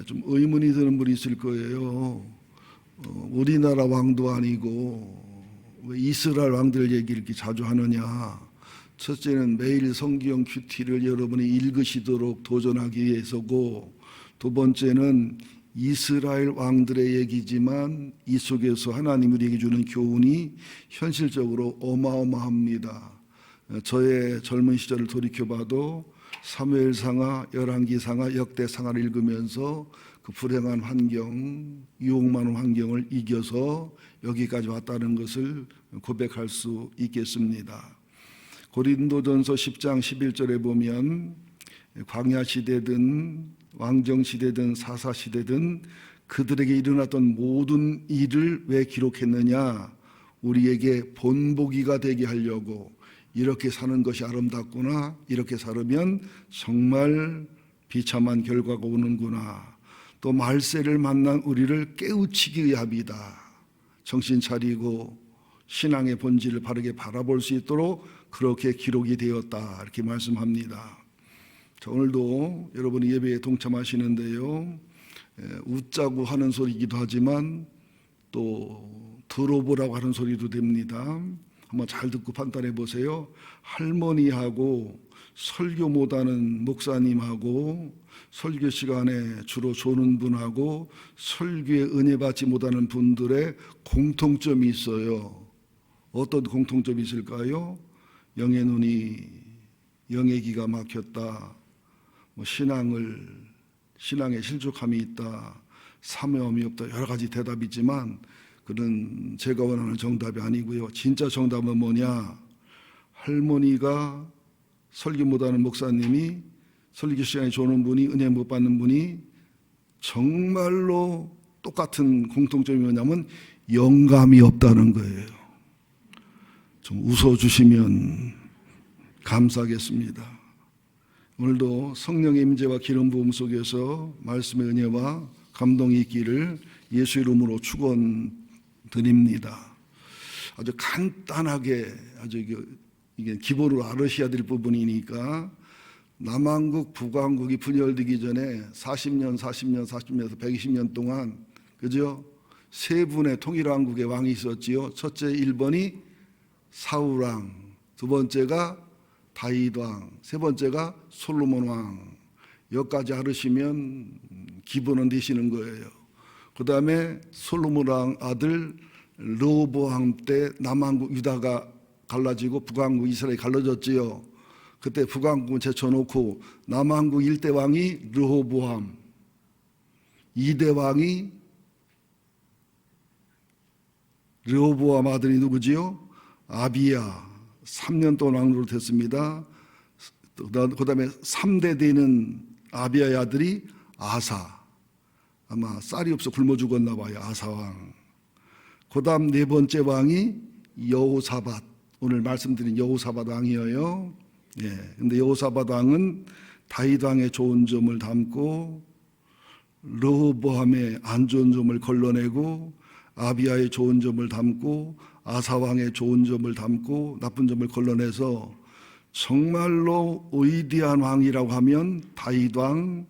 좀 의문이 드는 분이 있을 거예요. 우리나라 왕도 아니고 왜 이스라엘 왕들 얘기를 이렇게 자주 하느냐. 첫째는 매일 성경 큐티를 여러분이 읽으시도록 도전하기 위해서고, 두 번째는 이스라엘 왕들의 얘기지만 이 속에서 하나님이 우리에게 주는 교훈이 현실적으로 어마어마합니다. 저의 젊은 시절을 돌이켜봐도 사무엘상하, 열왕기상하, 역대상하를 읽으면서 그 불행한 환경, 유혹 많은 환경을 이겨서 여기까지 왔다는 것을 고백할 수 있겠습니다. 고린도전서 10장 11절에 보면 광야시대든 왕정시대든 사사시대든 그들에게 일어났던 모든 일을 왜 기록했느냐? 우리에게 본보기가 되게 하려고. 이렇게 사는 것이 아름답구나, 이렇게 살으면 정말 비참한 결과가 오는구나, 또 말세를 만난 우리를 깨우치기 위함이다. 정신 차리고 신앙의 본질을 바르게 바라볼 수 있도록 그렇게 기록이 되었다, 이렇게 말씀합니다. 자, 오늘도 여러분이 예배에 동참하시는데요, 웃자고 하는 소리이기도 하지만 또 들어보라고 하는 소리도 됩니다. 한번 잘 듣고 판단해 보세요. 할머니하고 설교 못하는 목사님하고 설교 시간에 주로 조는 분하고 설교에 은혜 받지 못하는 분들의 공통점이 있어요. 어떤 공통점이 있을까요? 영의 눈이, 영의 귀가 막혔다, 신앙에 실족함이 있다, 사모함이 없다, 여러 가지 대답이 있지만 그는 제가 원하는 정답이 아니고요. 진짜 정답은 뭐냐? 할머니가 설교 못하는 목사님이 설교 시간에 조는 분이, 은혜 못 받는 분이 정말로 똑같은 공통점이 뭐냐면 영감이 없다는 거예요. 좀 웃어주시면 감사하겠습니다. 오늘도 성령의 임재와 기름 부음 속에서 말씀의 은혜와 감동이 있기를 예수 이름으로 축원드립니다. 아주 간단하게, 아주 이게 기본으로 알으셔야 될 부분이니까, 남한국, 북한국이 분열되기 전에 40년에서 120년 동안, 그죠? 세 분의 통일왕국의 왕이 있었지요. 첫째 1번이 사울왕, 두 번째가 다윗왕, 세 번째가 솔로몬왕. 여기까지 알으시면 기본은 되시는 거예요. 그 다음에 솔로몬왕 아들 르호보암 때 남한국 유다가 갈라지고 북한국 이스라엘이 갈라졌지요. 그때 북한국은 제쳐놓고 남한국 1대 왕이 르호보암, 2대 왕이 르호보암 아들이 누구지요? 아비야. 3년 동안 왕으로 됐습니다. 그 다음에 3대 되는 아비야의 아들이 아사. 아마 쌀이 없어 굶어 죽었나 봐요. 아사왕. 그 다음 네 번째 왕이 여호사밧. 오늘 말씀드린 여호사밧 왕이에요. 근데 여호사밧 왕은 다윗 왕의 좋은 점을 담고 르호보암의 안 좋은 점을 걸러내고, 아비야의 좋은 점을 담고, 아사 왕의 좋은 점을 담고, 나쁜 점을 걸러내서 정말로 위대한 왕이라고 하면 다윗 왕,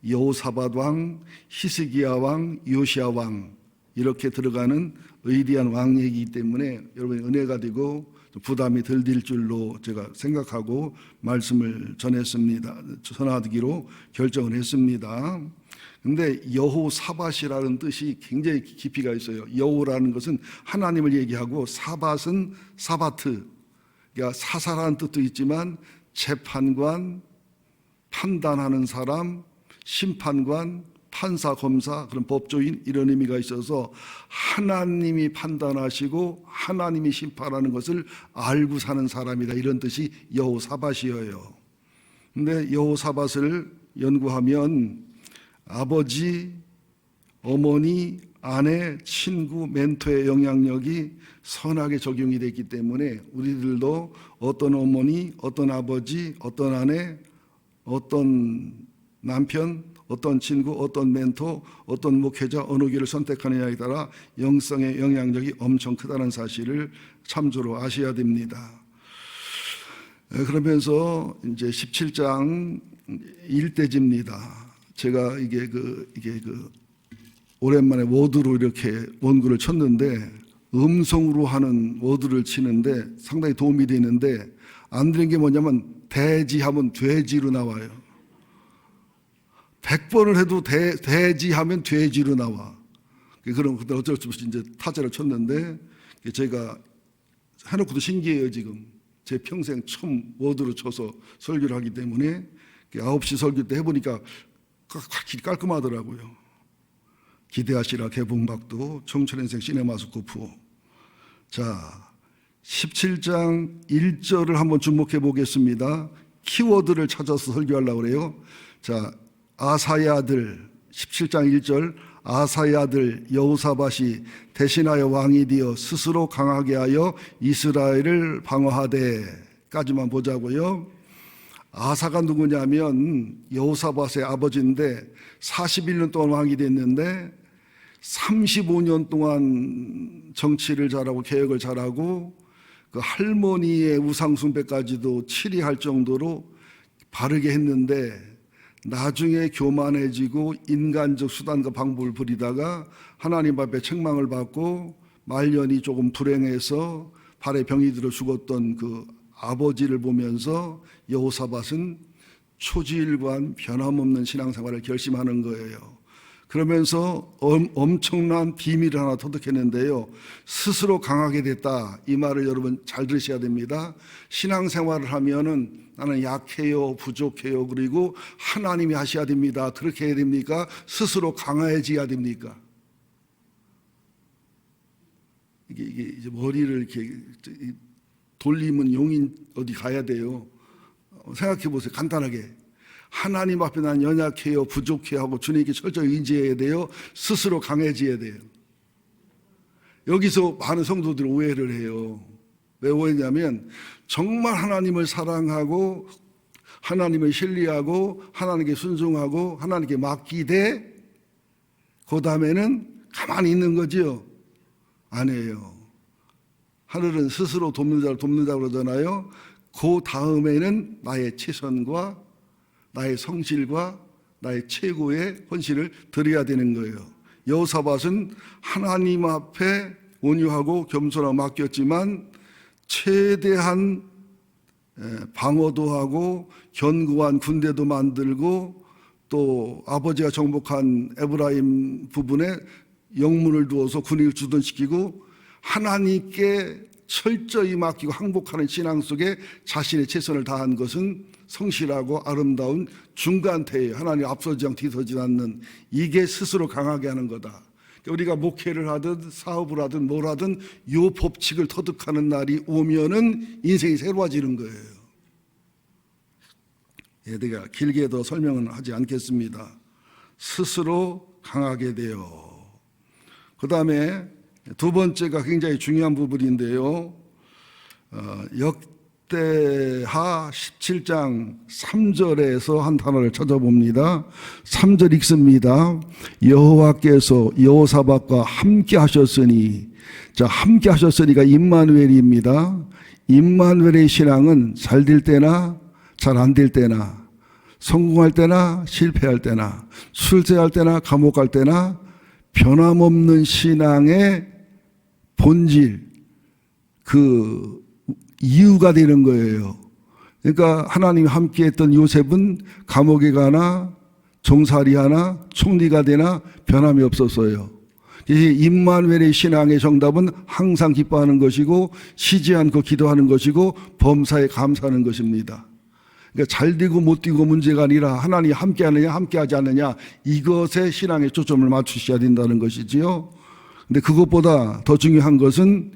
여호사밧 왕, 히스기야 왕, 요시야 왕, 이렇게 들어가는 위대한 왕이기 때문에 여러분의 은혜가 되고 부담이 덜 될 줄로 제가 생각하고 말씀을 전하기로 결정을 했습니다. 근데 여호사밧이라는 뜻이 굉장히 깊이가 있어요. 여호라는 것은 하나님을 얘기하고, 사밧은 사바트, 그러니까 사사라는 뜻도 있지만 재판관, 판단하는 사람, 심판관, 판사, 검사, 그런 법조인, 이런 의미가 있어서 하나님이 판단하시고 하나님이 심판하는 것을 알고 사는 사람이다, 이런 뜻이 여호사밧이에요. 근데 여호사밧을 연구하면 아버지, 어머니, 아내, 친구, 멘토의 영향력이 선하게 적용이 됐기 때문에 우리들도 어떤 어머니, 어떤 아버지, 어떤 아내, 어떤 남편, 어떤 친구, 어떤 멘토, 어떤 목회자, 어느 길을 선택하느냐에 따라 영성의 영향력이 엄청 크다는 사실을 참조로 아셔야 됩니다. 그러면서 이제 17장 일대지입니다. 제가 이게 오랜만에 워드로 이렇게 원고를 쳤는데 음성으로 하는 워드를 치는데 상당히 도움이 되는데 안 되는 게 뭐냐면 돼지 하면 돼지로 나와요. 100번을 해도 돼지 하면 돼지로 나와. 그럼 그때 어쩔 수 없이 이제 타자를 쳤는데 제가 해놓고도 신기해요. 지금 제 평생 처음 워드로 쳐서 설교를 하기 때문에 9시 설교 때 해보니까 확실히 깔끔하더라고요. 기대하시라 개봉박도 청춘인생 시네마스코프. 자, 17장 1절을 한번 주목해 보겠습니다. 키워드를 찾아서 설교하려고 그래요. 자, 아사의 아들 17장 1절 아사의 아들 여호사밧이 대신하여 왕이 되어 스스로 강하게 하여 이스라엘을 방어하되 까지만 보자고요. 아사가 누구냐면 여호사밧의 아버지인데 41년 동안 왕이 됐는데 35년 동안 정치를 잘하고 개혁을 잘하고 그 할머니의 우상숭배까지도 치리할 정도로 바르게 했는데 나중에 교만해지고 인간적 수단과 방법을 부리다가 하나님 앞에 책망을 받고 말년이 조금 불행해서 발에 병이 들어 죽었던 그 아버지를 보면서 여호사밧은 초지일관 변함없는 신앙생활을 결심하는 거예요. 그러면서 엄청난 비밀을 하나 터득했는데요. 스스로 강하게 됐다. 이 말을 여러분 잘 들으셔야 됩니다. 신앙생활을 하면은 나는 약해요, 부족해요. 그리고 하나님이 하셔야 됩니다. 그렇게 해야 됩니까? 스스로 강해져야 됩니까? 이게 이제 머리를 이렇게 돌리면 용인 어디 가야 돼요. 생각해 보세요. 간단하게. 하나님 앞에 난 연약해요, 부족해요 하고 주님께 철저히 의지해야 돼요. 스스로 강해져야 돼요. 여기서 많은 성도들이 오해를 해요. 왜 오해냐면 정말 하나님을 사랑하고 하나님을 신뢰하고 하나님께 순종하고 하나님께 맡기되 그 다음에는 가만히 있는 거죠. 아니에요. 하늘은 스스로 돕는 자를 돕는다고 그러잖아요. 그 다음에는 나의 최선과 나의 성실과 나의 최고의 헌신을 드려야 되는 거예요. 여호사밧은 하나님 앞에 온유하고 겸손하고 맡겼지만 최대한 방어도 하고 견고한 군대도 만들고 또 아버지가 정복한 에브라임 부분에 영문을 두어서 군익을 주둔시키고 하나님께 철저히 맡기고 항복하는 신앙 속에 자신의 최선을 다한 것은 성실하고 아름다운 중간태예요. 하나님 앞서지 않고 뒤서지 않는 이게 스스로 강하게 하는 거다. 우리가 목회를 하든 사업을 하든 뭘 하든 이 법칙을 터득하는 날이 오면은 인생이 새로워지는 거예요. 내가 길게 더 설명은 하지 않겠습니다. 스스로 강하게 돼요. 그 다음에 두 번째가 굉장히 중요한 부분인데요. 역대하 17장 3절에서 한 단어를 찾아봅니다. 3절 읽습니다. 여호와께서 여호사밧과 함께 하셨으니, 자, 함께 하셨으니가 임마누엘입니다. 임마누엘의 신앙은 잘 될 때나 잘 안 될 때나, 성공할 때나 실패할 때나, 출세할 때나 감옥 갈 때나 변함없는 신앙의 본질, 그 이유가 되는 거예요. 그러니까 하나님이 함께했던 요셉은 감옥에 가나 종살이 하나 총리가 되나 변함이 없었어요. 임마누엘의 신앙의 정답은 항상 기뻐하는 것이고 쉬지 않고 기도하는 것이고 범사에 감사하는 것입니다. 그러니까 잘 되고 못 되고 문제가 아니라 하나님이 함께하느냐 함께하지 않느냐 이것에 신앙의 초점을 맞추셔야 된다는 것이지요. 근데 그것보다 더 중요한 것은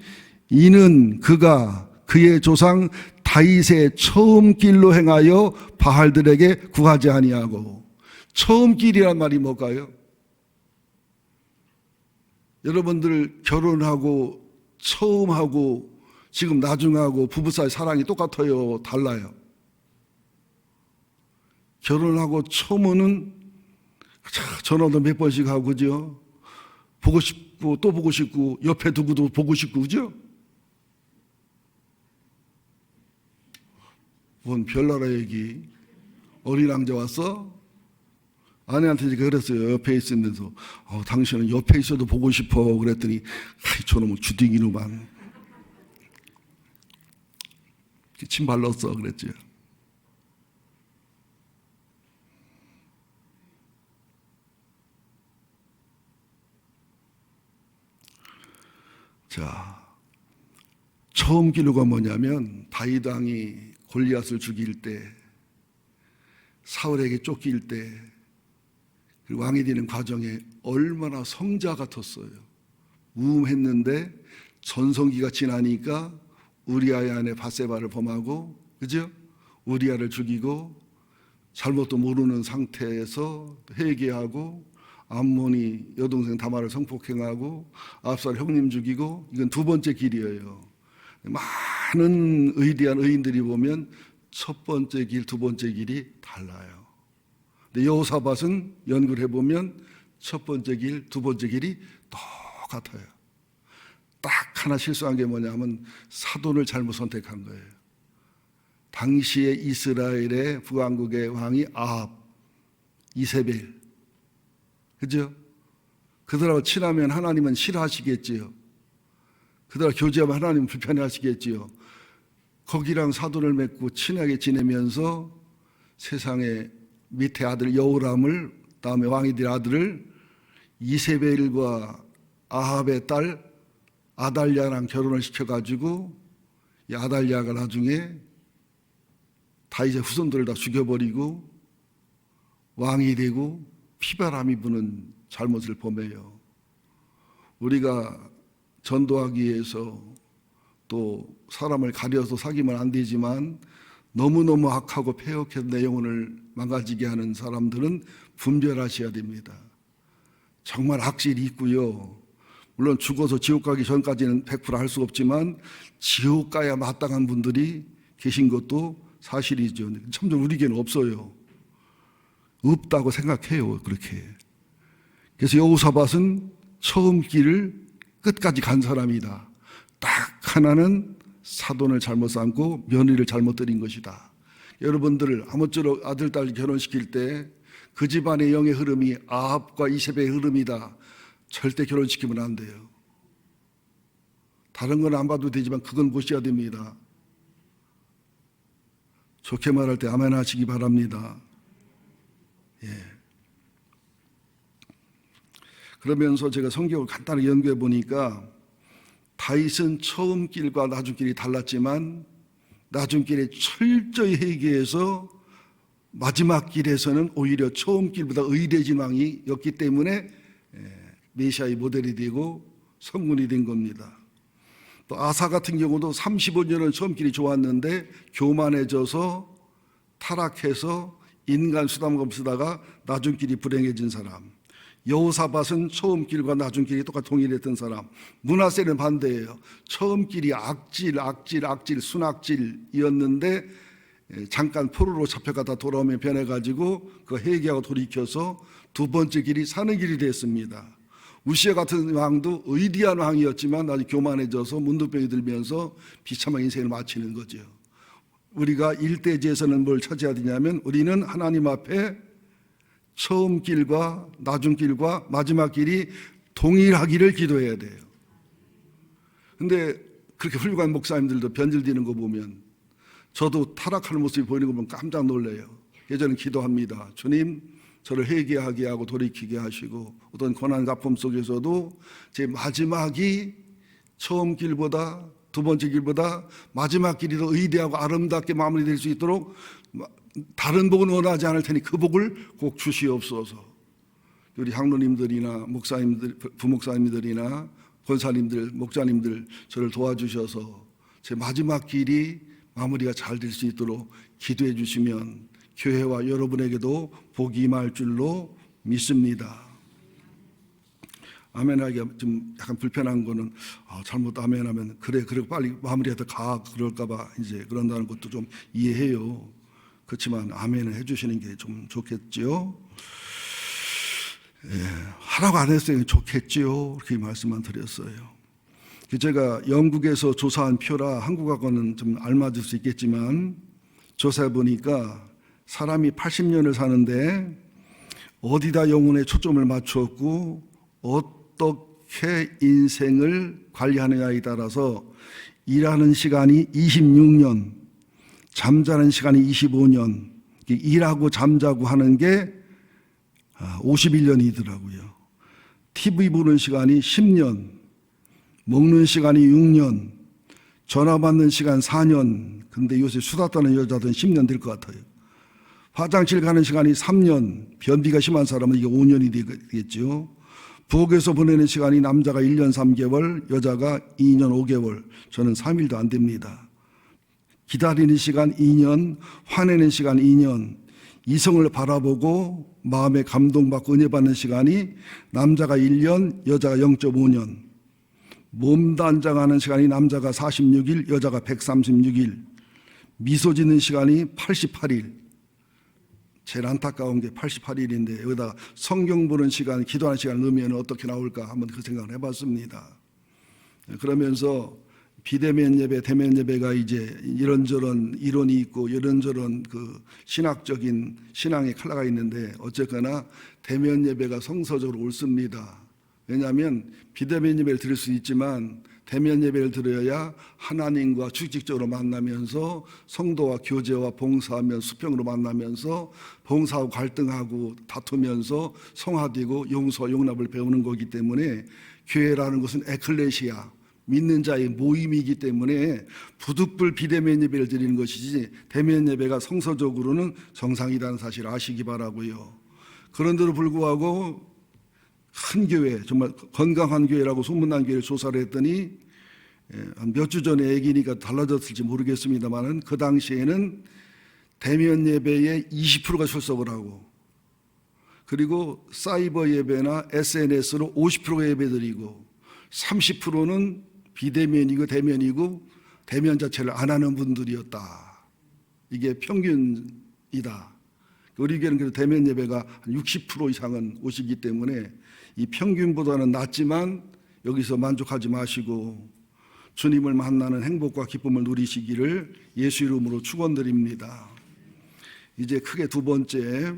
이는 그가 그의 조상 다윗의 처음 길로 행하여 바알들에게 구하지 아니하고. 처음 길이란 말이 뭘까요? 여러분들 결혼하고 처음 하고 지금 나중하고 부부 사이 사랑이 똑같아요? 달라요? 결혼하고 처음은 전화도 몇 번씩 하고 그죠? 보고 싶고 또 보고 싶고 옆에 두고도 보고 싶고 그죠? 뭔 별나라 얘기. 어린 왕자 왔어? 아내한테 제가 그랬어요. 옆에 있으면서 당신은 옆에 있어도 보고 싶어. 그랬더니 저놈은 주둥이로만 침 발랐어 그랬죠. 자, 처음 기류가 뭐냐면 다윗 왕이 골리앗을 죽일 때, 사울에게 쫓길 때, 그 왕이 되는 과정에 얼마나 성자 같았어요. 무음했는데 전성기가 지나니까 우리아의 아내 밧세바를 범하고, 그죠? 우리아를 죽이고 잘못도 모르는 상태에서 회개하고, 암몬이 여동생 다말을 성폭행하고, 압살 형님 죽이고. 이건 두 번째 길이에요. 많은 의대한 의인들이 보면 첫 번째 길, 두 번째 길이 달라요. 근데 여호사밧은 연구를 해보면 첫 번째 길, 두 번째 길이 똑같아요. 딱 하나 실수한 게 뭐냐면 사돈을 잘못 선택한 거예요. 당시에 이스라엘의 북왕국의 왕이 아합, 이세벨, 그죠? 그들하고 친하면 하나님은 싫어하시겠지요. 그들하고 교제하면 하나님은 불편해하시겠지요. 거기랑 사돈을 맺고 친하게 지내면서 세상에 밑에 아들 여호람을, 다음에 왕이 될 아들을 이세벨과 아합의 딸 아달랴랑 결혼을 시켜가지고, 이 아달랴가 나중에 다윗의 후손들을 다 죽여버리고 왕이 되고 피바람이 부는 잘못을 범해요. 우리가 전도하기 위해서 또 사람을 가려서 사귀면 안 되지만 너무너무 악하고 폐역해서 내 영혼을 망가지게 하는 사람들은 분별하셔야 됩니다. 정말 악질이 있고요. 물론 죽어서 지옥 가기 전까지는 100% 할 수 없지만 지옥 가야 마땅한 분들이 계신 것도 사실이죠. 참좀 우리에게는 없어요. 없다고 생각해요. 그렇게. 그래서 여호사밧은 처음 길을 끝까지 간 사람이다. 딱 하나는 사돈을 잘못 삼고 며느리를 잘못 들인 것이다. 여러분들 아무쪼록 아들 딸 결혼시킬 때 그 집안의 영의 흐름이 아합과 이세벨의 흐름이다. 절대 결혼시키면 안 돼요. 다른 건 안 봐도 되지만 그건 보셔야 됩니다. 좋게 말할 때 아멘 하시기 바랍니다. 예. 그러면서 제가 성경을 간단히 연구해 보니까 다윗은 처음 길과 나중 길이 달랐지만 나중 길에 철저히 회개해서 마지막 길에서는 오히려 처음 길보다 의뢰진 왕이었기 때문에 메시아의 모델이 되고 성군이 된 겁니다. 또 아사 같은 경우도 35년은 처음 길이 좋았는데 교만해져서 타락해서 인간 수단검 쓰다가 나중 길이 불행해진 사람. 여호사밧은 처음 길과 나중 길이 똑같이 동일했던 사람. 므낫세는 반대예요. 처음 길이 악질, 순악질이었는데 잠깐 포로로 잡혀가다 돌아오면 변해가지고 그 회개하고 돌이켜서 두 번째 길이 사는 길이 됐습니다. 우시아 같은 왕도 의리한 왕이었지만 아주 교만해져서 문둥병이 들면서 비참한 인생을 마치는 거죠. 우리가 일대지에서는 뭘 찾아야 되냐면 우리는 하나님 앞에 처음 길과 나중 길과 마지막 길이 동일하기를 기도해야 돼요. 근데 그렇게 훌륭한 목사님들도 변질되는 거 보면 저도 타락하는 모습이 보이는 거 보면 깜짝 놀라요. 예전에 기도합니다. 주님, 저를 회개하게 하고 돌이키게 하시고 어떤 고난 아픔 속에서도 제 마지막이 처음 길보다 두 번째 길보다 마지막 길이 더 의대하고 아름답게 마무리될 수 있도록 다른 복은 원하지 않을 테니 그 복을 꼭 주시옵소서. 우리 장로님들이나 목사님들, 부목사님들이나 권사님들, 목자님들 저를 도와주셔서 제 마지막 길이 마무리가 잘 될 수 있도록 기도해 주시면 교회와 여러분에게도 복이 임할 줄로 믿습니다. 아멘하기가 좀 약간 불편한 거는 잘못 아멘하면 그래 빨리 마무리해서 가 그럴까봐 이제 그런다는 것도 좀 이해해요. 그렇지만 아멘을 해주시는 게 좀 좋겠지요. 예, 하라고 안 했어요. 좋겠지요. 그렇게 말씀만 드렸어요. 제가 영국에서 조사한 표라 한국하고는 좀 알맞을 수 있겠지만 조사해 보니까 사람이 80년을 사는데 어디다 영혼의 초점을 맞추었고 어떻게 인생을 관리하느냐에 따라서 일하는 시간이 26년, 잠자는 시간이 25년, 일하고 잠자고 하는 게 51년이더라고요. TV 보는 시간이 10년, 먹는 시간이 6년, 전화 받는 시간 4년, 근데 요새 수다 떠는 여자들은 10년 될 것 같아요. 화장실 가는 시간이 3년, 변비가 심한 사람은 이게 5년이 되겠죠. 부엌에서 보내는 시간이 남자가 1년 3개월, 여자가 2년 5개월, 저는 3일도 안 됩니다. 기다리는 시간 2년, 화내는 시간 2년, 이성을 바라보고 마음에 감동받고 은혜받는 시간이 남자가 1년, 여자가 0.5년, 몸단장하는 시간이 남자가 46일, 여자가 136일, 미소 짓는 시간이 88일, 제일 안타까운 게 88일인데 여기다가 성경 보는 시간, 기도하는 시간 넣으면 어떻게 나올까 한번 그 생각을 해봤습니다. 그러면서 비대면 예배, 대면 예배가 이제 이런저런 이론이 있고 이런저런 그 신학적인 신앙의 컬러가 있는데 어쨌거나 대면 예배가 성서적으로 옳습니다. 왜냐하면 비대면 예배를 드릴 수 있지만 대면 예배를 드려야 하나님과 주직적으로 만나면서 성도와 교제와 봉사하며 수평으로 만나면서 봉사하고 갈등하고 다투면서 성화되고 용서와 용납을 배우는 거기 때문에 교회라는 것은 에클레시아, 믿는 자의 모임이기 때문에 부득불 비대면 예배를 드리는 것이지 대면 예배가 성서적으로는 정상이라는 사실을 아시기 바라고요. 그런데도 불구하고 큰 교회, 정말 건강한 교회라고 소문난 교회를 조사를 했더니 한 몇 주 전에 얘기니까 달라졌을지 모르겠습니다만 그 당시에는 대면 예배에 20%가 출석을 하고 그리고 사이버 예배나 SNS로 50%가 예배드리고 30%는 비대면이고 대면이고 대면 자체를 안 하는 분들이었다. 이게 평균이다. 우리 교회는 그래도 대면 예배가 한 60% 이상은 오시기 때문에 이 평균보다는 낮지만 여기서 만족하지 마시고 주님을 만나는 행복과 기쁨을 누리시기를 예수 이름으로 축원드립니다. 이제 크게 두 번째,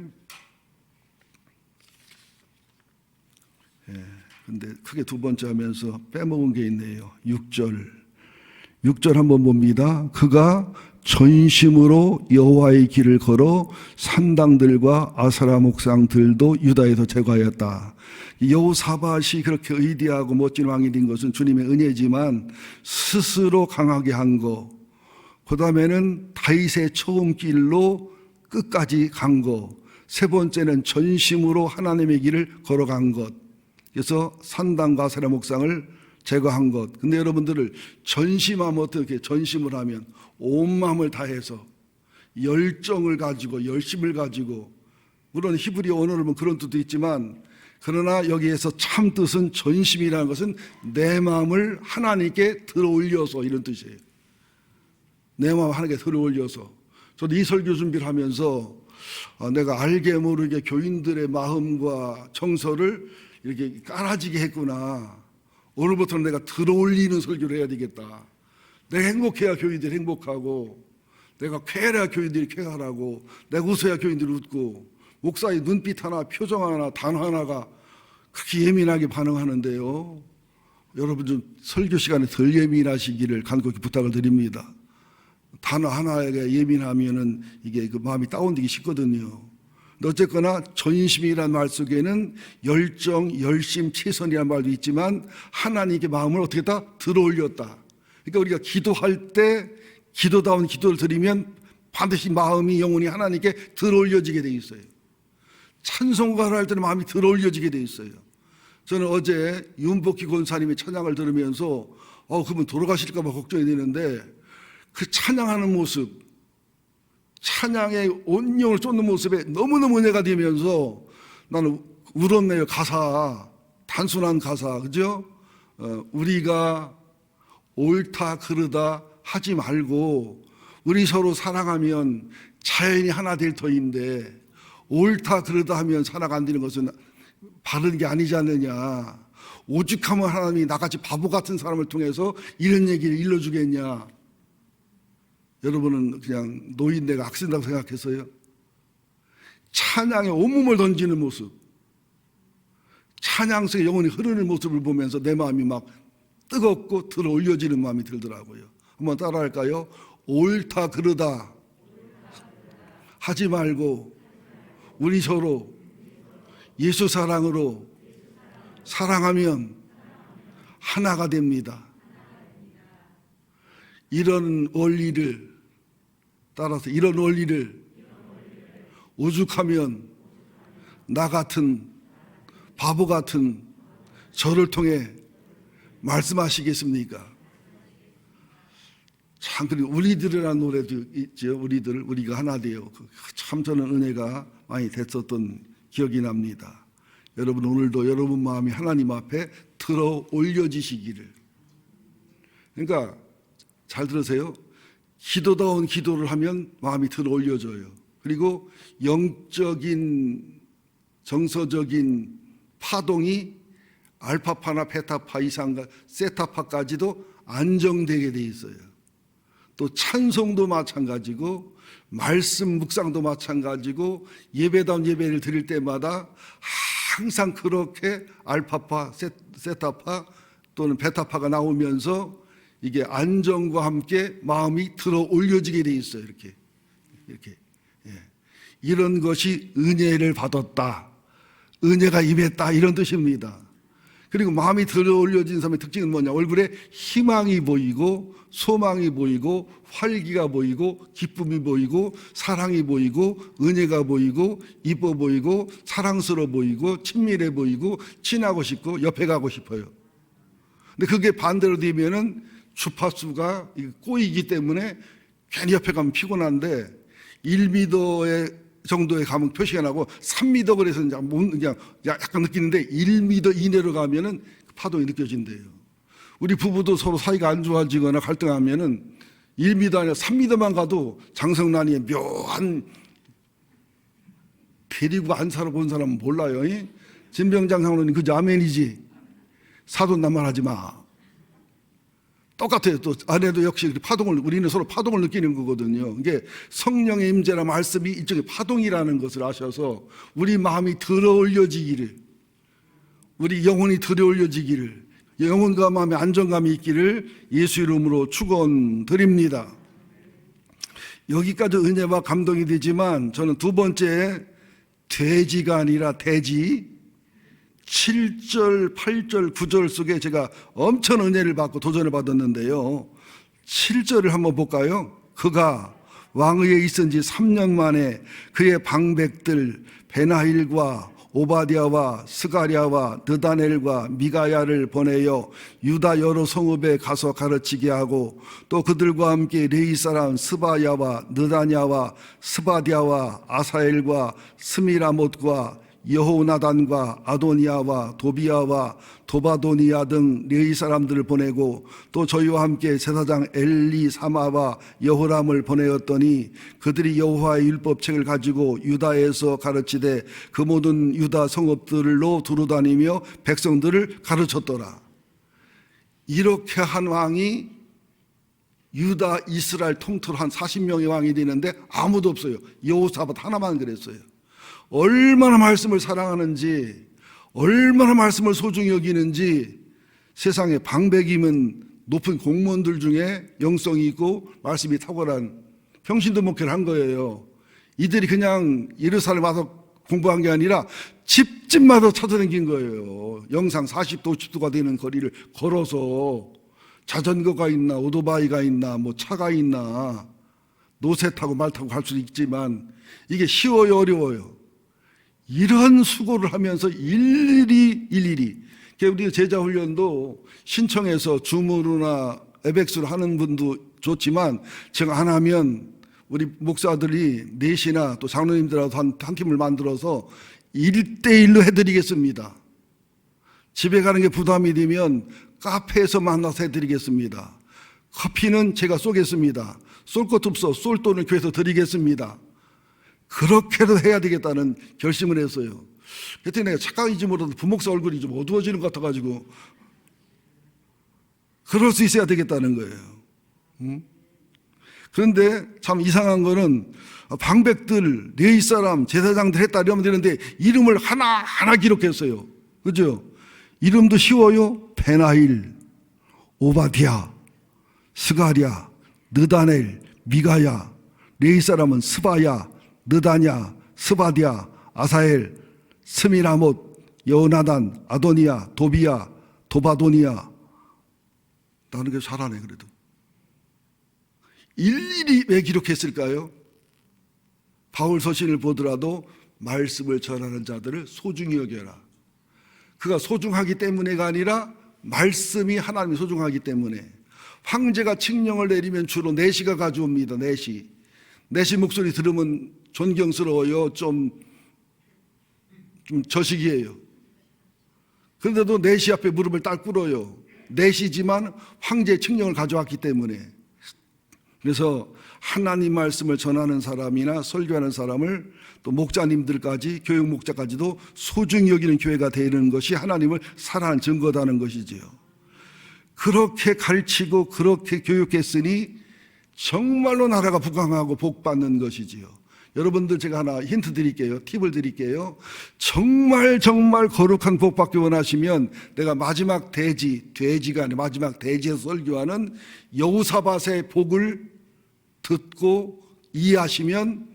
근데 크게 두 번째 하면서 빼먹은 게 있네요. 6절 한번 봅니다. 그가 전심으로 여호와의 길을 걸어 산당들과 아사라 목상들도 유다에서 제거하였다. 여호사밧이 그렇게 의대하고 멋진 왕이 된 것은 주님의 은혜지만 스스로 강하게 한 거, 그 다음에는 다윗의 처음 길로 끝까지 간 거, 세 번째는 전심으로 하나님의 길을 걸어간 것. 그래서 산당과 아사라 목상을 제거한 것. 근데 여러분들을 전심하면 어떻게 전심을 하면 온 마음을 다해서 열정을 가지고 열심을 가지고, 물론 히브리어 언어로 보면 그런 뜻도 있지만 그러나 여기에서 참 뜻은 전심이라는 것은 내 마음을 하나님께 들어올려서 이런 뜻이에요. 내 마음을 하나님께 들어올려서. 저도 이 설교 준비를 하면서 내가 알게 모르게 교인들의 마음과 정서를 이렇게 깔아지게 했구나. 오늘부터는 내가 들어올리는 설교를 해야 되겠다. 내가 행복해야 교인들이 행복하고, 내가 쾌해야 교인들이 쾌하라고, 내가 웃어야 교인들이 웃고, 목사의 눈빛 하나, 표정 하나, 단어 하나가 그렇게 예민하게 반응하는데요. 여러분 좀 설교 시간에 덜 예민하시기를 간곡히 부탁을 드립니다. 단어 하나에 예민하면은 이게 그 마음이 다운되기 쉽거든요. 어쨌거나 전심이라는 말 속에는 열정, 열심, 최선이라는 말도 있지만 하나님께 마음을 어떻게 다 들어올렸다. 그러니까 우리가 기도할 때 기도다운 기도를 드리면 반드시 마음이 영혼이 하나님께 들어올려지게 돼 있어요. 찬송가를 할 때는 마음이 들어올려지게 돼 있어요. 저는 어제 윤복희 권사님의 찬양을 들으면서 그분 돌아가실까 봐 걱정이 되는데 그 찬양하는 모습, 찬양의 온영을 쏟는 모습에 너무너무 은혜가 되면서 나는 울었네요. 가사, 단순한 가사, 그죠? 우리가 옳다 그르다 하지 말고 우리 서로 사랑하면 자연이 하나 될 터인데 옳다 그르다 하면 살아가 안 되는 것은 바른 게 아니지 않느냐. 오죽하면 하나님이 나같이 바보 같은 사람을 통해서 이런 얘기를 일러주겠냐. 여러분은 그냥 노인네가 악쓴다고 생각했어요? 찬양에 온몸을 던지는 모습, 찬양 속에 영혼이 흐르는 모습을 보면서 내 마음이 막 뜨겁고 들어 올려지는 마음이 들더라고요. 한번 따라할까요? 옳다 그르다 하지 말고 우리 서로 예수 사랑으로 사랑하면 하나가 됩니다. 이런 원리를 따라서 이런 원리를 오죽하면 나 같은 바보 같은 저를 통해 말씀하시겠습니까? 참, 그리고 우리들이라는 노래도 있죠. 우리가 하나 되어. 참 저는 은혜가 많이 됐었던 기억이 납니다. 여러분, 오늘도 여러분 마음이 하나님 앞에 들어 올려지시기를. 그러니까 잘 들으세요. 기도다운 기도를 하면 마음이 들어 올려져요. 그리고 영적인 정서적인 파동이 알파파나 베타파 이상과 세타파까지도 안정되게 돼 있어요. 또 찬송도 마찬가지고 말씀 묵상도 마찬가지고 예배다운 예배를 드릴 때마다 항상 그렇게 알파파, 세타파 또는 베타파가 나오면서 이게 안정과 함께 마음이 들어 올려지게 돼 있어요. 이렇게 예. 이런 것이 은혜를 받았다, 은혜가 임했다, 이런 뜻입니다. 그리고 마음이 들어 올려진 사람의 특징은 뭐냐? 얼굴에 희망이 보이고 소망이 보이고 활기가 보이고 기쁨이 보이고 사랑이 보이고 은혜가 보이고 이뻐 보이고 사랑스러워 보이고 친밀해 보이고 친하고 싶고 옆에 가고 싶어요. 근데 그게 반대로 되면은 주파수가 꼬이기 때문에 괜히 옆에 가면 피곤한데 1m 정도의 가면 표시가 나고 3m 그래서 그냥 약간 느끼는데 1m 이내로 가면은 파동이 느껴진대요. 우리 부부도 서로 사이가 안 좋아지거나 갈등하면은 1m 아니라 3m만 가도 장성란이의 묘한 데리고 안 살아본 사람은 몰라요. 진병장 장로님 그저 아멘이지. 사돈 낱말하지 마. 똑같아요. 또 아내도 역시 파동을, 우리는 서로 파동을 느끼는 거거든요. 이게 성령의 임재라 말씀이 일종의 파동이라는 것을 아셔서 우리 마음이 들어 올려지기를, 우리 영혼이 들어 올려지기를, 영혼과 마음에 안정감이 있기를 예수 이름으로 축원드립니다. 여기까지 은혜와 감동이 되지만 저는 두 번째 돼지가 아니라 대지 7절, 8절, 9절 속에 제가 엄청 은혜를 받고 도전을 받았는데요. 7절을 한번 볼까요? 그가 왕위에 있은 지 3년 만에 그의 방백들 베나힐과 오바댜와 스가랴와 느다넬과 미가야를 보내어 유다 여러 성읍에 가서 가르치게 하고 또 그들과 함께 레위 사람 스바야와 느다냐와 스바디아와 아사엘과 스미라못과 여호나단과 아도니아와 도비아와 도바도니아 등 레위 사람들을 보내고 또 저희와 함께 제사장 엘리사마와 여호람을 보내었더니 그들이 여호와의 율법책을 가지고 유다에서 가르치되 그 모든 유다 성읍들로 두루다니며 백성들을 가르쳤더라. 이렇게 한 왕이 유다 이스라엘 통틀어 한 40명의 왕이 되는데 아무도 없어요. 여호사밧 하나만 그랬어요. 얼마나 말씀을 사랑하는지, 얼마나 말씀을 소중히 여기는지 세상에 방백이면 높은 공무원들 중에 영성이 있고 말씀이 탁월한 평신도 목회를 한 거예요. 이들이 그냥 예루살렘 와서 공부한 게 아니라 집집마다 찾아다닌 거예요. 영상 40도 50도가 되는 거리를 걸어서 자전거가 있나 오토바이가 있나 뭐 차가 있나 노새 타고 말 타고 갈 수도 있지만 이게 쉬워요 어려워요? 이런 수고를 하면서 일일이 우리 제자훈련도 신청해서 줌으로나 에벡스로 하는 분도 좋지만 제가 안 하면 우리 목사들이 넷이나 또 장로님들하고 한 팀을 만들어서 1대1로 해드리겠습니다. 집에 가는 게 부담이 되면 카페에서 만나서 해드리겠습니다. 커피는 제가 쏘겠습니다. 쏠 것도 없어 쏠 돈을 교회에서 드리겠습니다. 그렇게도 해야 되겠다는 결심을 했어요. 그때 내가 착각인지 몰라도 부목사 얼굴이 좀 어두워지는 것 같아가지고 그럴 수 있어야 되겠다는 거예요. 그런데 참 이상한 거는 방백들, 레위 사람, 제사장들 했다 이러면 되는데 이름을 하나하나 기록했어요. 그죠? 이름도 쉬워요. 베나일, 오바디아, 스가랴, 느다넬, 미가야. 레위 사람은 스바야, 느다냐, 스바디아, 아사엘, 스미라못, 여나단, 아도니아, 도비야, 도바도니아. 나는 게 잘하네 그래도. 일일이 왜 기록했을까요? 바울 서신을 보더라도 말씀을 전하는 자들을 소중히 여겨라. 그가 소중하기 때문에가 아니라 말씀이 하나님이 소중하기 때문에. 황제가 칙령을 내리면 주로 내시가 가져옵니다. 내시 목소리 들으면 존경스러워요. 좀 저식이에요. 그런데도 내시 앞에 무릎을 딱 꿇어요. 내시지만 황제의 칙령을 가져왔기 때문에. 그래서 하나님 말씀을 전하는 사람이나 설교하는 사람을 또 목자님들까지, 교육 목자까지도 소중히 여기는 교회가 되는 것이 하나님을 사랑하는 증거다는 것이지요. 그렇게 가르치고 그렇게 교육했으니 정말로 나라가 부강하고 복받는 것이지요. 여러분들 제가 하나 힌트 드릴게요. 팁을 드릴게요. 정말 거룩한 복 받기 원하시면 내가 마지막 돼지가 아니라 마지막 돼지에서 설교하는 여호사밧의 복을 듣고 이해하시면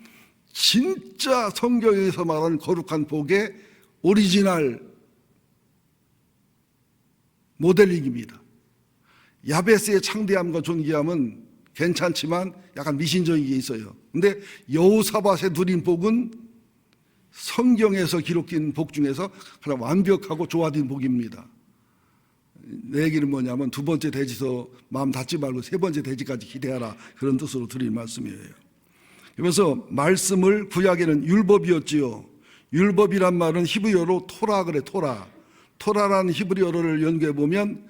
진짜 성경에서 말하는 거룩한 복의 오리지널 모델링입니다. 야베스의 창대함과 존귀함은 괜찮지만 약간 미신적인 게 있어요. 근데 여호사밧의 누린 복은 성경에서 기록된 복 중에서 가장 완벽하고 조화된 복입니다. 내 얘기는 뭐냐면 두 번째 돼지서 마음 닫지 말고 세 번째 돼지까지 기대하라, 그런 뜻으로 드린 말씀이에요. 그래서 말씀을, 구약에는 율법이었지요. 율법이란 말은 히브리어로 토라 그래. 토라라는 히브리어를 연구해 보면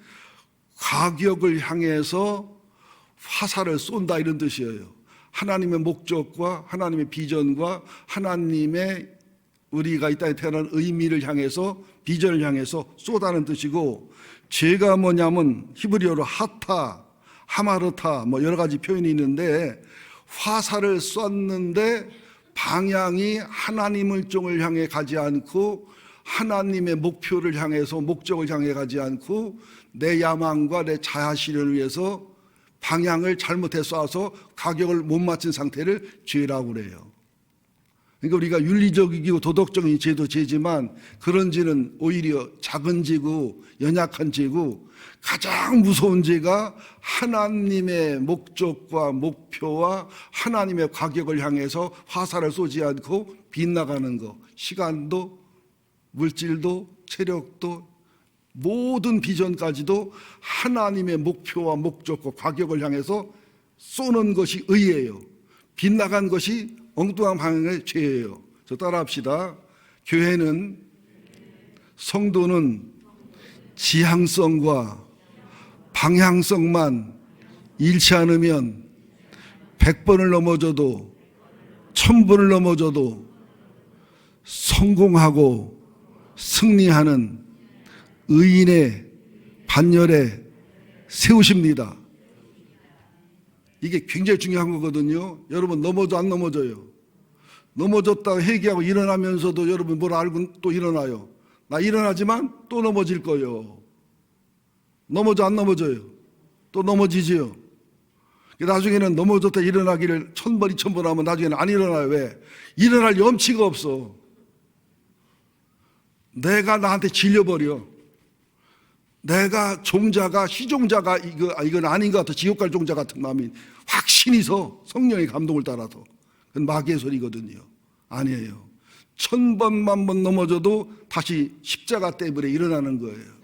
가격을 향해서 화살을 쏜다 이런 뜻이에요. 하나님의 목적과 하나님의 비전과 하나님의 우리가 이 땅에 태어난 의미를 향해서, 비전을 향해서 쏘다는 뜻이고, 죄가 뭐냐면 히브리어로 하타, 하마르타 뭐 여러 가지 표현이 있는데, 화살을 쐈는데 방향이 하나님의 쪽을 향해 가지 않고 하나님의 목표를 향해서, 목적을 향해 가지 않고 내 야망과 내 자아실현을 위해서 방향을 잘못해 쏴서 가격을 못 맞춘 상태를 죄라고 그래요. 그러니까 우리가 윤리적이고 도덕적인 죄도 죄지만 그런 죄는 오히려 작은 죄고 연약한 죄고, 가장 무서운 죄가 하나님의 목적과 목표와 하나님의 가격을 향해서 화살을 쏘지 않고 빗나가는 거. 시간도 물질도 체력도 모든 비전까지도 하나님의 목표와 목적과 가격을 향해서 쏘는 것이 의예요. 빗나간 것이 엉뚱한 방향의 죄예요. 저 따라합시다. 교회는, 성도는 지향성과 방향성만 잃지 않으면 100번을 넘어져도 1000번을 넘어져도 성공하고 승리하는 의인의 반열에 세우십니다. 이게 굉장히 중요한 거거든요. 여러분 넘어져 안 넘어져요? 넘어졌다가 회개하고 일어나면서도 여러분 뭘 알고 또 일어나요. 나 일어나지만 또 넘어질 거예요. 넘어져 안 넘어져요? 또 넘어지지요. 나중에는 넘어졌다 일어나기를 1000번 2000번 하면 나중에는 안 일어나요. 왜? 일어날 염치가 없어. 내가 나한테 질려버려. 내가 종자가, 시종자가 이건 아닌 것 같아. 지옥 갈 종자 같은 마음이 확신이 서, 성령의 감동을 따라서. 그건 마귀의 소리거든요. 아니에요. 1000번 만번 넘어져도 다시 십자가 때문에 일어나는 거예요.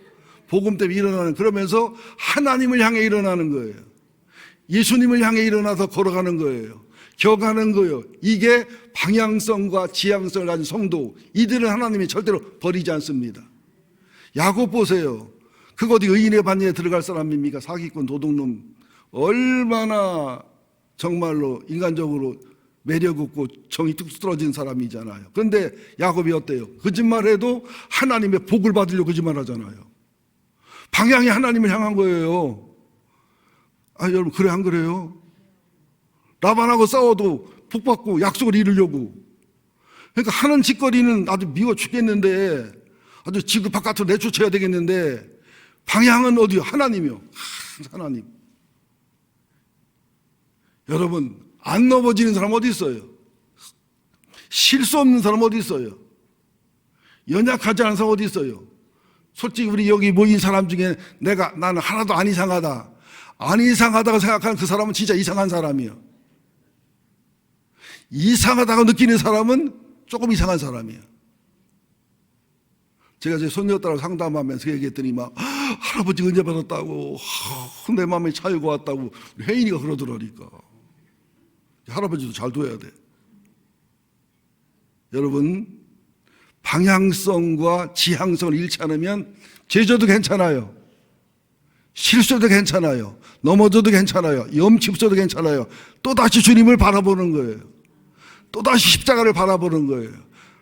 복음 때문에 일어나는, 그러면서 하나님을 향해 일어나는 거예요. 예수님을 향해 일어나서 걸어가는 거예요. 격하는 거예요. 이게 방향성과 지향성을 가진 성도, 이들은 하나님이 절대로 버리지 않습니다. 야곱 보세요. 그거 어디 의인의 반열에 들어갈 사람입니까? 사기꾼, 도둑놈. 얼마나 정말로 인간적으로 매력 없고 정이 뚝 떨어진 사람이잖아요. 그런데 야곱이 어때요? 거짓말해도 하나님의 복을 받으려고 거짓말하잖아요. 방향이 하나님을 향한 거예요. 아, 여러분 그래 안 그래요? 라반하고 싸워도 복받고 약속을 이루려고. 그러니까 하는 짓거리는 아주 미워 죽겠는데, 아주 지구 바깥으로 내쫓아야 되겠는데, 방향은 어디요? 하나님이요. 하나님. 여러분, 안 넘어지는 사람 어디 있어요? 실수 없는 사람 어디 있어요? 연약하지 않은 사람 어디 있어요? 솔직히 우리 여기 모인 사람 중에 나는 하나도 안 이상하다. 안 이상하다고 생각하는 그 사람은 진짜 이상한 사람이에요. 이상하다고 느끼는 사람은 조금 이상한 사람이에요. 제가 제 손녀딸하고 상담하면서 얘기했더니 막 할아버지 은혜 받았다고, 내 마음에 차유가 왔다고 혜인이가 그러더라니까. 할아버지도 잘 둬야 돼. 여러분, 방향성과 지향성을 잃지 않으면 제져도 괜찮아요. 실수도 괜찮아요. 넘어져도 괜찮아요. 염치 없어도 괜찮아요. 또다시 주님을 바라보는 거예요. 또다시 십자가를 바라보는 거예요.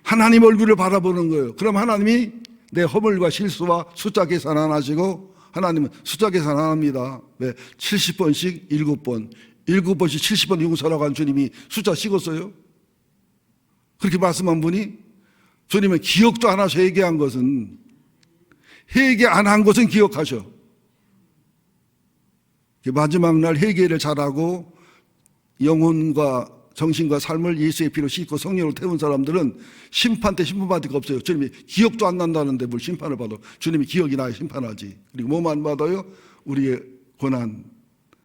하나님 얼굴을 바라보는 거예요. 그럼 하나님이 내 허물과 실수와 숫자 계산 안 하시고, 하나님은 숫자 계산 안 합니다. 왜? 70번씩 7번, 7번씩 70번 용서라고 한 주님이 숫자 씌웠어요? 그렇게 말씀한 분이? 주님은 기억도 안 하셔. 회개한 것은, 회개 안 한 것은 기억하셔. 마지막 날 회개를 잘하고 영혼과 정신과 삶을 예수의 피로 씻고 성령으로 태운 사람들은 심판 때 심판받을 게 없어요. 주님이 기억도 안 난다는데 뭘 심판을 받아. 주님이 기억이 나야 심판하지. 그리고 뭐만 받아요? 우리의 고난,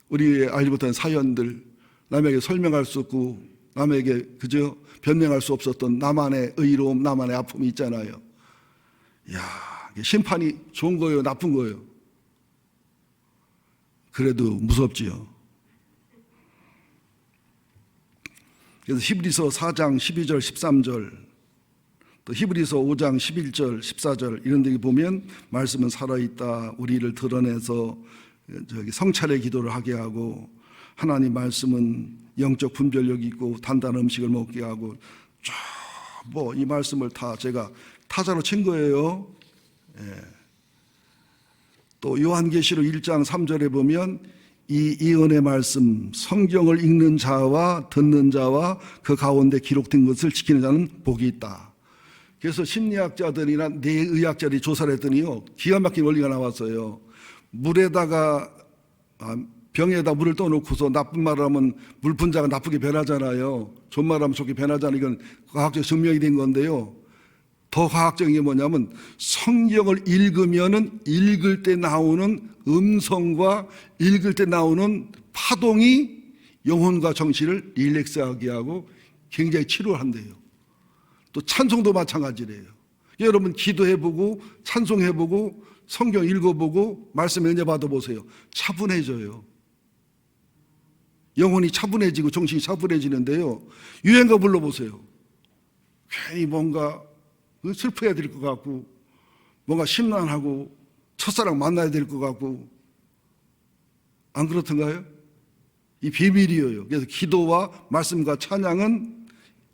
우리의 알지 못한 사연들, 남에게 설명할 수 없고 남에게 그저 변명할 수 없었던 나만의 의로움, 나만의 아픔이 있잖아요. 이야, 심판이 좋은 거예요, 나쁜 거예요? 그래도 무섭지요. 그래서 히브리서 4장 12절 13절, 또 히브리서 5장 11절 14절 이런 데 보면 말씀은 살아있다. 우리를 드러내서 성찰의 기도를 하게 하고, 하나님 말씀은 영적 분별력이 있고 단단한 음식을 먹게 하고, 뭐 이 말씀을 다 제가 타자로 친 거예요. 예. 또 요한계시록 1장 3절에 보면 이 예언의 말씀, 성경을 읽는 자와 듣는 자와 그 가운데 기록된 것을 지키는 자는 복이 있다. 그래서 심리학자들이나 뇌의학자들이 조사를 했더니요, 기가 막힌 원리가 나왔어요. 물에다가 병에다 물을 떠놓고서 나쁜 말을 하면 물분자가 나쁘게 변하잖아요. 좋은 말을 하면 좋게 변하잖아요. 이건 과학적 증명이 된 건데요. 더 과학적인 게 뭐냐면, 성경을 읽으면은 읽을 때 나오는 음성과 읽을 때 나오는 파동이 영혼과 정신을 릴렉스하게 하고 굉장히 치료한대요. 또 찬송도 마찬가지래요. 여러분 기도해보고 찬송해보고 성경 읽어보고 말씀 은혜 받아보세요. 차분해져요. 영혼이 차분해지고 정신이 차분해지는데요, 유행가 불러보세요. 괜히 뭔가 슬퍼야 될 것 같고, 뭔가 심란하고, 첫사랑 만나야 될 것 같고, 안 그렇던가요? 이 비밀이에요. 그래서 기도와 말씀과 찬양은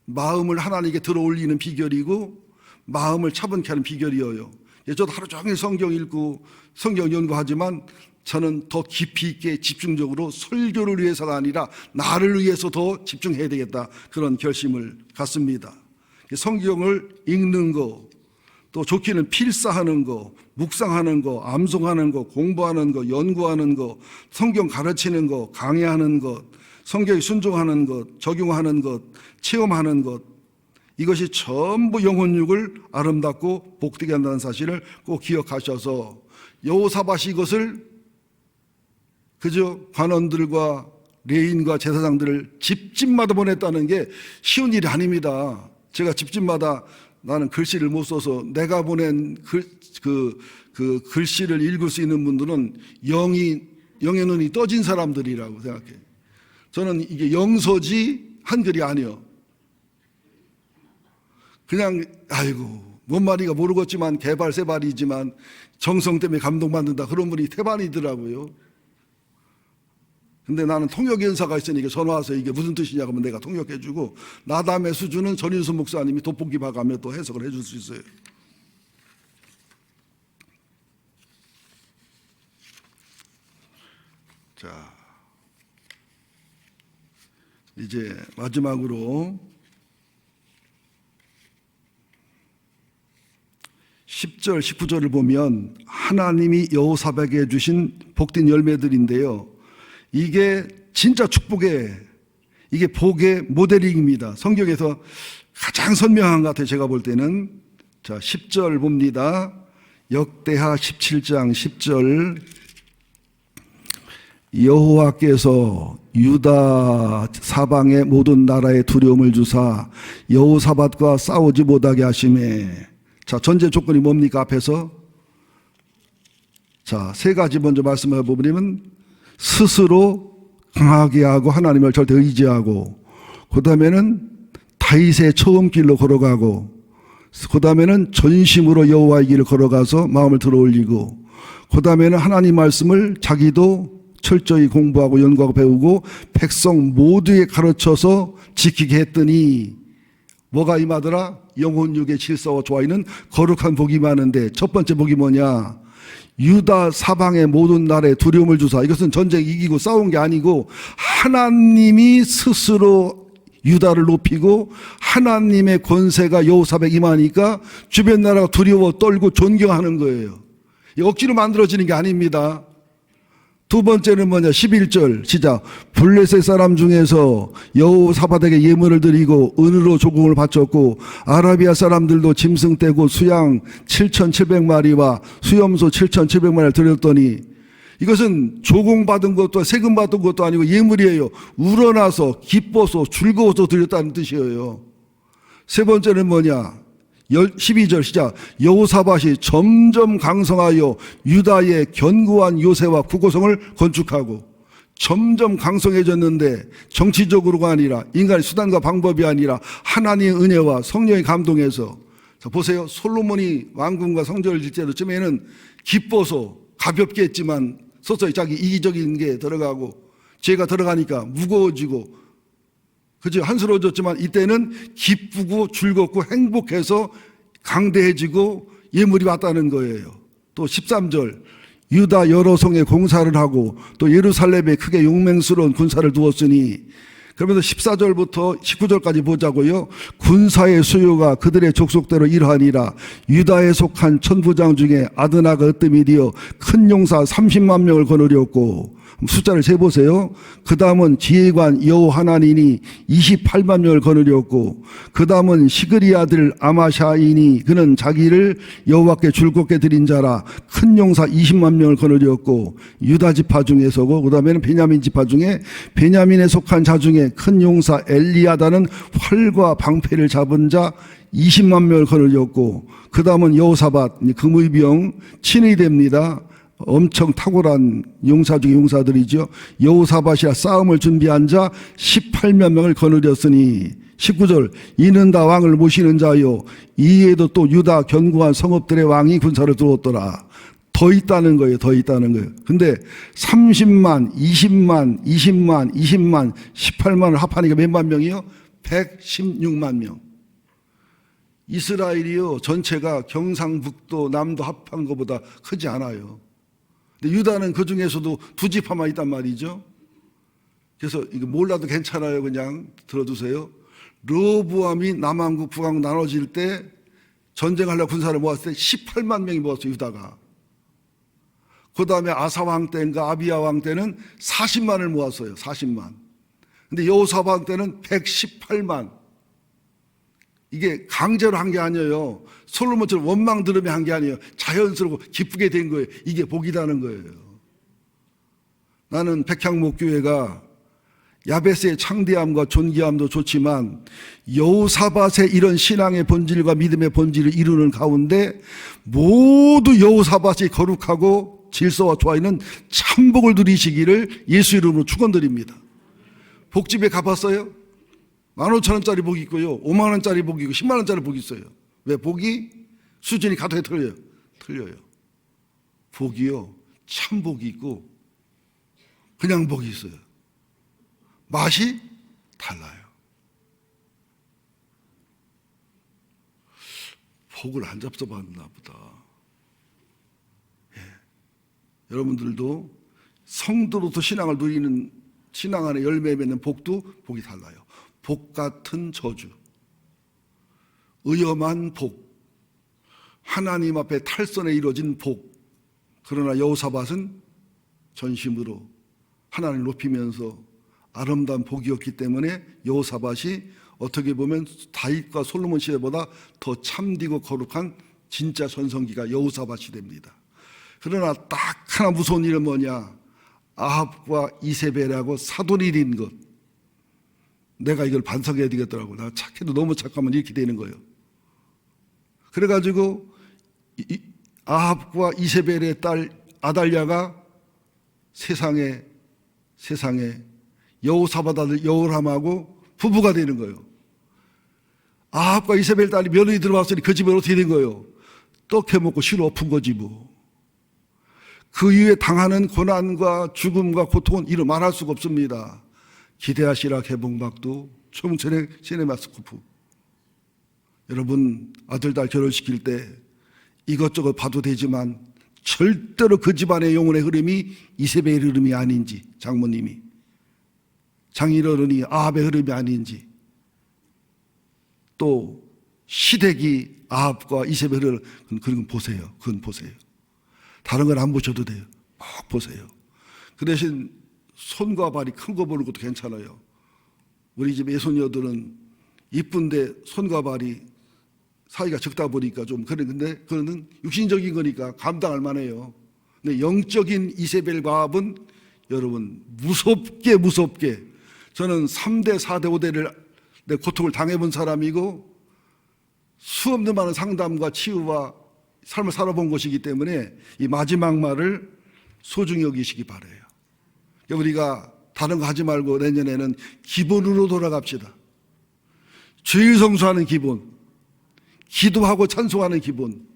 마음을 하나님께 들어 올리는 비결이고, 마음을 차분케 하는 비결이에요. 저도 하루 종일 성경 읽고 성경 연구하지만 저는 더 깊이 있게 집중적으로 설교를 위해서가 아니라 나를 위해서 더 집중해야 되겠다, 그런 결심을 갖습니다. 성경을 읽는 거, 또 좋게는 필사하는 거, 묵상하는 거, 암송하는 거, 공부하는 거, 연구하는 거, 성경 가르치는 거, 강의하는 것, 성경에 순종하는 것, 적용하는 것, 체험하는 것, 이것이 전부 영혼육을 아름답고 복되게 한다는 사실을 꼭 기억하셔서, 여호사밧이 이것을 그저 관원들과 레인과 제사장들을 집집마다 보냈다는 게 쉬운 일이 아닙니다. 제가 집집마다, 나는 글씨를 못 써서 내가 보낸 그 글씨를 읽을 수 있는 분들은 영의 눈이 떠진 사람들이라고 생각해요. 저는 이게 영서지 한글이 아니요. 그냥 아이고 뭔 말인가 모르겠지만 개발세발이지만 정성 때문에 감동받는다, 그런 분이 태반이더라고요. 근데 나는 통역연사가 있으니까 전화 와서 이게 무슨 뜻이냐고 하면 내가 통역해주고, 나담의 수준은 전인수 목사님이 돋보기 봐가며 또 해석을 해줄 수 있어요. 자, 이제 마지막으로 10절, 19절을 보면 하나님이 여호사밧에게 주신 복된 열매들인데요. 이게 진짜 축복의, 이게 복의 모델링입니다. 성경에서 가장 선명한 것 같아요. 제가 볼 때는. 자, 10절 봅니다. 역대하 17장 10절. 여호와께서 유다 사방의 모든 나라에 두려움을 주사 여호사밧과 싸우지 못하게 하시매. 자, 전제 조건이 뭡니까? 앞에서 자, 세 가지 먼저 말씀해 보면 스스로 강하게 하고 하나님을 절대 의지하고, 그 다음에는 다윗의 처음 길로 걸어가고, 그 다음에는 전심으로 여호와의 길을 걸어가서 마음을 들어올리고, 그 다음에는 하나님 말씀을 자기도 철저히 공부하고 연구하고 배우고 백성 모두에 가르쳐서 지키게 했더니 뭐가 임하더라? 영혼 육의 질서와 좋아하는 거룩한 복이 많은데, 첫 번째 복이 뭐냐? 유다 사방의 모든 나라에 두려움을 주사. 이것은 전쟁 이기고 싸운 게 아니고 하나님이 스스로 유다를 높이고 하나님의 권세가 여호사밧에 임하니까 주변 나라가 두려워 떨고 존경하는 거예요. 억지로 만들어지는 게 아닙니다. 두 번째는 뭐냐? 11절 시작. 블레셋 사람 중에서 여호사밧에게 예물을 드리고 은으로 조공을 바쳤고 아라비아 사람들도 짐승 떼고 수양 7,700마리와 수염소 7,700마리를 드렸더니, 이것은 조공받은 것도 세금 받은 것도 아니고 예물이에요. 우러나서 기뻐서 즐거워서 드렸다는 뜻이에요. 세 번째는 뭐냐? 12절 시작. 여호사밧이 점점 강성하여 유다의 견고한 요새와 구고성을 건축하고, 점점 강성해졌는데 정치적으로가 아니라 인간의 수단과 방법이 아니라 하나님의 은혜와 성령의 감동에서. 자, 보세요. 솔로몬이 왕궁과 성전을 질 때쯤에는 기뻐서 가볍게 했지만 서서히 자기 이기적인 게 들어가고 죄가 들어가니까 무거워지고, 그죠? 한스러워졌지만 이때는 기쁘고 즐겁고 행복해서 강대해지고 예물이 왔다는 거예요. 또 13절. 유다 여러 성에 공사를 하고 또 예루살렘에 크게 용맹스러운 군사를 두었으니. 그러면서 14절부터 19절까지 보자고요. 군사의 수요가 그들의 족속대로 이러하니라. 유다에 속한 천부장 중에 아드나가 으뜸이 되어 큰 용사 30만 명을 거느렸고, 숫자를 세보세요. 그 다음은 지휘관 여호하나니니 28만 명을 거느렸고, 그 다음은 시그리 아들 아마샤이니 그는 자기를 여호와께 줄곧게 드린 자라 큰 용사 20만 명을 거느렸고, 유다 지파 중에서고, 그 다음에는 베냐민 지파 중에 베냐민에 속한 자 중에 큰 용사 엘리야다는 활과 방패를 잡은 자 20만 명을 거느렸고, 그 다음은 여호사밧 금의병 친위 됩니다. 엄청 탁월한 용사 중에 용사들이죠. 여호사밧이라 싸움을 준비한 자 18만 명을 거느렸으니. 19절. 이는 다 왕을 모시는 자요 이에도 또 유다 견고한 성읍들의 왕이 군사를 두었더라. 더 있다는 거예요. 더 있다는 거예요. 근데 30만, 20만, 20만, 20만, 18만을 합하니까 몇만 명이요? 116만 명. 이스라엘이요 전체가 경상북도 남도 합한 것보다 크지 않아요. 근데 유다는 그 중에서도 두 지파만 있단 말이죠. 그래서 이거 몰라도 괜찮아요. 그냥 들어두세요. 르호보암이 남왕국 북왕국 나눠질 때 전쟁하려고 군사를 모았을 때 18만 명이 모았어요. 유다가. 그 다음에 아사 왕 때인가 아비야 왕 때는 40만을 모았어요. 40만. 근데 여호사밧 때는 118만. 이게 강제로 한 게 아니에요. 솔로몬처럼 원망 들으며 한 게 아니에요. 자연스럽고 기쁘게 된 거예요. 이게 복이라는 거예요. 나는 백향목교회가 야베스의 창대함과 존귀함도 좋지만 여호사밧의 이런 신앙의 본질과 믿음의 본질을 이루는 가운데 모두 여호사밧이 거룩하고 질서와 좋아하는 참복을 누리시기를 예수 이름으로 축원드립니다. 복집에 가봤어요? 15,000원짜리 복이 있고요. 5만원짜리 복이 있고 10만원짜리 복이 있어요. 왜? 복이 수준이 가득히 틀려요. 틀려요. 복이요. 참복이 있고 그냥 복이 있어요. 맛이 달라요. 복을 안 잡숴봤나 보다. 예. 여러분들도 성도로서 신앙을 누리는 신앙 안에 열매 맺는 복도 복이 달라요. 복 같은 저주, 의엄한 복, 하나님 앞에 탈선에 이루어진 복. 그러나 여호사밧은 전심으로 하나님을 높이면서 아름다운 복이었기 때문에 여호사밧이 어떻게 보면 다윗과 솔로몬 시대보다 더 참되고 거룩한 진짜 전성기가 여호사밧이 됩니다. 그러나 딱 하나 무서운 일은 뭐냐? 아합과 이세벨하고 사돈일인 것. 내가 이걸 반성해야 되겠더라고. 나 착해도 너무 착하면 이렇게 되는 거예요. 그래가지고 아합과 이세벨의 딸 아달랴가 세상에 여호사밧 아들 여호람하고 부부가 되는 거예요. 아합과 이세벨 딸이 며느리 들어왔으니 그 집은 어떻게 된 거예요? 떡 해먹고 실어 엎은 거지 뭐. 그 이후에 당하는 고난과 죽음과 고통은 이루 말할 수가 없습니다. 기대하시라 개봉박도 총천의 시네마스코프. 여러분 아들 딸 결혼시킬 때 이것저것 봐도 되지만 절대로 그 집안의 영혼의 흐름이 이세벨의 흐름이 아닌지, 장모님이 장인어른이 아합의 흐름이 아닌지, 또 시댁이 아합과 이세벨의 흐름, 그건 보세요. 그건 보세요. 다른 건 안 보셔도 돼요. 꼭 보세요. 그 대신 손과 발이 큰 거 보는 것도 괜찮아요. 우리 집 애손녀들은 이쁜데 손과 발이 사이가 적다 보니까 좀 그런데 그거는 육신적인 거니까 감당할 만해요. 근데 영적인 이세벨과 아합은 여러분 무섭게 저는 3대, 4대, 5대를 내 고통을 당해본 사람이고 수없는 많은 상담과 치유와 삶을 살아본 것이기 때문에 이 마지막 말을 소중히 여기시기 바라요. 우리가 다른 거 하지 말고 내년에는 기본으로 돌아갑시다. 주일 성수하는 기본, 기도하고 찬송하는 기본,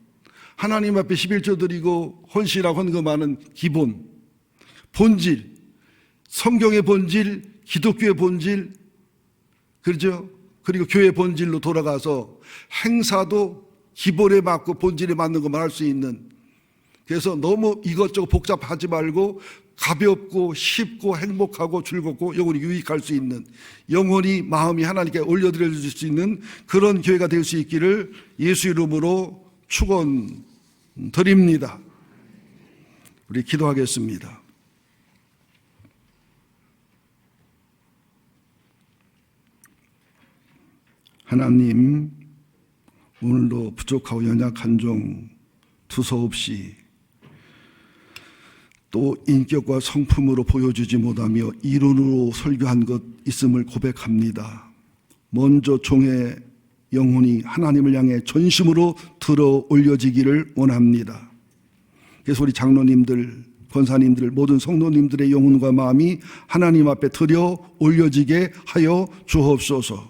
하나님 앞에 11조 드리고 헌신하고 헌금하는 기본, 본질, 성경의 본질, 기독교의 본질, 그렇죠? 그리고 교회 본질로 돌아가서 행사도 기본에 맞고 본질에 맞는 것만 할 수 있는, 그래서 너무 이것저것 복잡하지 말고 가볍고 쉽고 행복하고 즐겁고 영원히 유익할 수 있는, 영원히 마음이 하나님께 올려드려질 수 있는 그런 교회가 될 수 있기를 예수 이름으로 축원드립니다. 우리 기도하겠습니다. 하나님, 오늘도 부족하고 연약한 종 두서없이 또 인격과 성품으로 보여주지 못하며 이론으로 설교한 것 있음을 고백합니다. 먼저 종의 영혼이 하나님을 향해 전심으로 들어 올려지기를 원합니다. 그래서 우리 장로님들, 권사님들, 모든 성도님들의 영혼과 마음이 하나님 앞에 들여 올려지게 하여 주옵소서.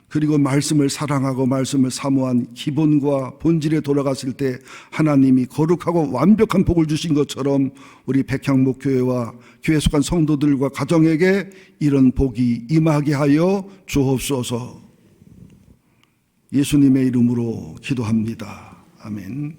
그리고 말씀을 사랑하고 말씀을 사모한 기본과 본질에 돌아갔을 때 하나님이 거룩하고 완벽한 복을 주신 것처럼 우리 백향목교회와 교회에 속한 성도들과 가정에게 이런 복이 임하게 하여 주옵소서. 예수님의 이름으로 기도합니다. 아멘.